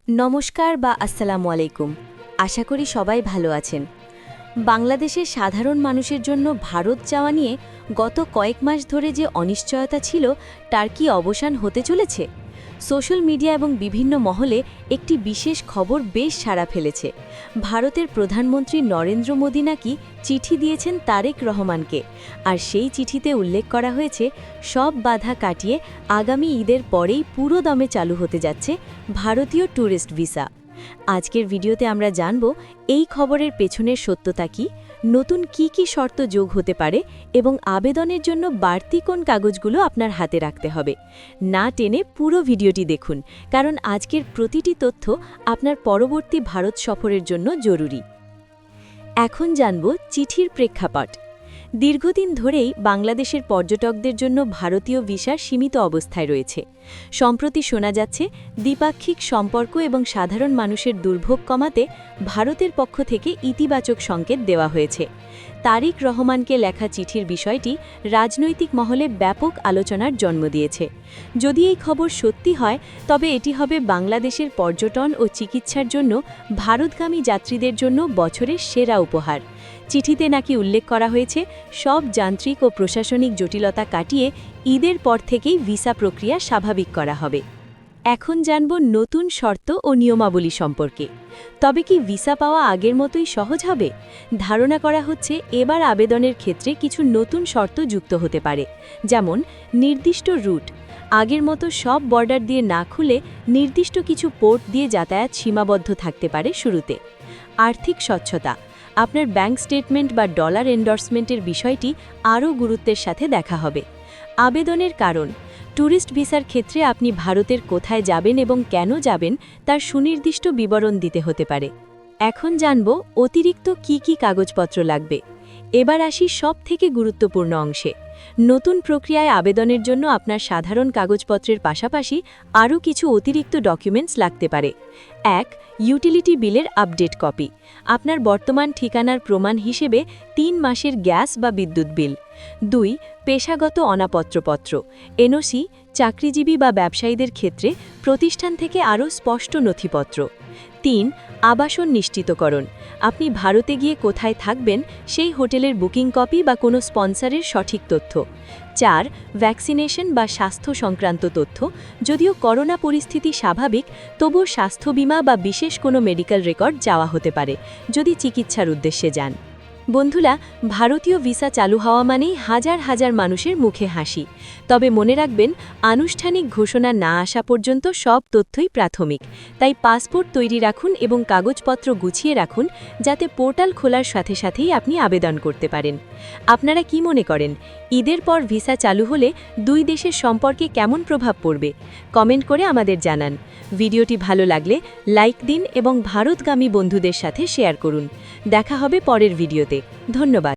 নমস্কার বা আসসালামু আলাইকুম। আশা করি সবাই ভালো আছেন। বাংলাদেশের সাধারণ মানুষের জন্য ভারত যাওয়া নিয়ে গত কয়েক মাস ধরে যে অনিশ্চয়তা ছিল তার কি অবসান হতে চলেছে? সোশ্যাল মিডিয়া এবং বিভিন্ন মহলে একটি বিশেষ খবর বেশ সাড়া ফেলেছে। ভারতের প্রধানমন্ত্রী নরেন্দ্র মোদী নাকি চিঠি দিয়েছেন তারেক রহমানকে, আর সেই চিঠিতে উল্লেখ করা হয়েছে সব বাধা কাটিয়ে আগামী ঈদের পরেই পুরো দমে চালু হতে যাচ্ছে ভারতীয় ট্যুরিস্ট ভিসা। আজকের ভিডিওতে আমরা জানব এই খবরের পেছনের সত্যতা কি, নতুন কি শর্ত যোগ হতে পারে এবং আবেদনের জন্য বাড়তি কোন কাগজগুলো আপনার হাতে রাখতে হবে। না টেনে পুরো ভিডিওটি দেখুন, কারণ আজকের প্রতিটি তথ্য আপনার পরবর্তী ভারত সফরের জন্য জরুরি। এখন জানব চিঠির প্রেক্ষাপট। দীর্ঘদিন ধরেই বাংলাদেশের পর্যটকদের জন্য ভারতীয় ভিসা সীমিত অবস্থায় রয়েছে। সম্প্রতি শোনা যাচ্ছে দ্বিপাক্ষিক সম্পর্ক এবং সাধারণ মানুষের দুর্ভোগ কমাতে ভারতের পক্ষ থেকে ইতিবাচক সংকেত দেওয়া হয়েছে। তারেক রহমানকে লেখা চিঠির বিষয়টি রাজনৈতিক মহলে ব্যাপক আলোচনার জন্ম দিয়েছে। যদি এই খবর সত্যি হয়, তবে এটি হবে বাংলাদেশের পর্যটন ও চিকিৎসার জন্য ভারতগামী যাত্রীদের জন্য বছরের সেরা উপহার। চিঠিতে নাকি উল্লেখ করা হয়েছে সব যান্ত্রিক ও প্রশাসনিক জটিলতা কাটিয়ে ঈদের পর থেকেই ভিসা প্রক্রিয়া স্বাভাবিক করা হবে। এখন জানব নতুন শর্ত ও নিয়মাবলী সম্পর্কে। তবে কি ভিসা পাওয়া আগের মতোই সহজ হবে? ধারণা করা হচ্ছে এবার আবেদনের ক্ষেত্রে কিছু নতুন শর্ত যুক্ত হতে পারে, যেমন নির্দিষ্ট রুট। আগের মতো সব বর্ডার দিয়ে না খুলে নির্দিষ্ট কিছু পোর্ট দিয়ে যাতায়াত সীমাবদ্ধ থাকতে পারে শুরুতে। আর্থিক স্বচ্ছতা। আপনার ব্যাংক স্টেটমেন্ট বা ডলার এন্ডোর্সমেন্টের বিষয়টি আরও গুরুত্বের সাথে দেখা হবে। আবেদনের কারণ। ট্যুরিস্ট ভিসার ক্ষেত্রে আপনি ভারতের কোথায় যাবেন এবং কেন যাবেন তার সুনির্দিষ্ট বিবরণ দিতে হতে পারে। এখন জানব অতিরিক্ত কি কাগজপত্র লাগবে। এবার আসি সবথেকে গুরুত্বপূর্ণ অংশে। নতুন প্রক্রিয়ায় আবেদনের জন্য আপনার সাধারণ কাগজপত্রের পাশাপাশি আরও কিছু অতিরিক্ত ডকুমেন্টস লাগতে পারে। ১. ইউটিলিটি বিলের আপডেট কপি। আপনার বর্তমান ঠিকানার প্রমাণ হিসেবে ৩ মাসের গ্যাস বা বিদ্যুৎ বিল। ২. পেশাগত অনাপত্রপত্র, এনওসি। চাকরিজীবী বা ব্যবসায়ীদের ক্ষেত্রে প্রতিষ্ঠান থেকে আরও স্পষ্ট নথিপত্র। ৩. আবাসন নিশ্চিতকরণ। আপনি ভারতে গিয়ে কোথায় থাকবেন সেই হোটেলের বুকিং কপি বা কোনো স্পন্সরের সঠিক তথ্য। ৪. ভ্যাকসিনেশন বা স্বাস্থ্য সংক্রান্ত তথ্য। যদিও করোনা পরিস্থিতি স্বাভাবিক, তবুও স্বাস্থ্য বীমা বা বিশেষ কোনো মেডিকেল রেকর্ড যাওয়া হতে পারে যদি চিকিৎসার উদ্দেশ্যে যান। বন্ধুরা, ভারতীয় ভিসা চালু হওয়া মানেই হাজার হাজার মানুষের মুখে হাসি। তবে মনে রাখবেন, আনুষ্ঠানিক ঘোষণা না আসা পর্যন্ত সব তথ্যই প্রাথমিক। তাই পাসপোর্ট তৈরি রাখুন এবং কাগজপত্র গুছিয়ে রাখুন, যাতে পোর্টাল খোলার সাথে সাথেই আপনি আবেদন করতে পারেন। আপনারা কি মনে করেন, ঈদের পর ভিসা চালু হলে দুই দেশের সম্পর্কে কেমন প্রভাব পড়বে? কমেন্ট করে আমাদের জানান। ভিডিওটি ভালো লাগলে লাইক দিন এবং ভারতগামী বন্ধুদের সাথে শেয়ার করুন। দেখা হবে পরের ভিডিওতে। ধন্যবাদ।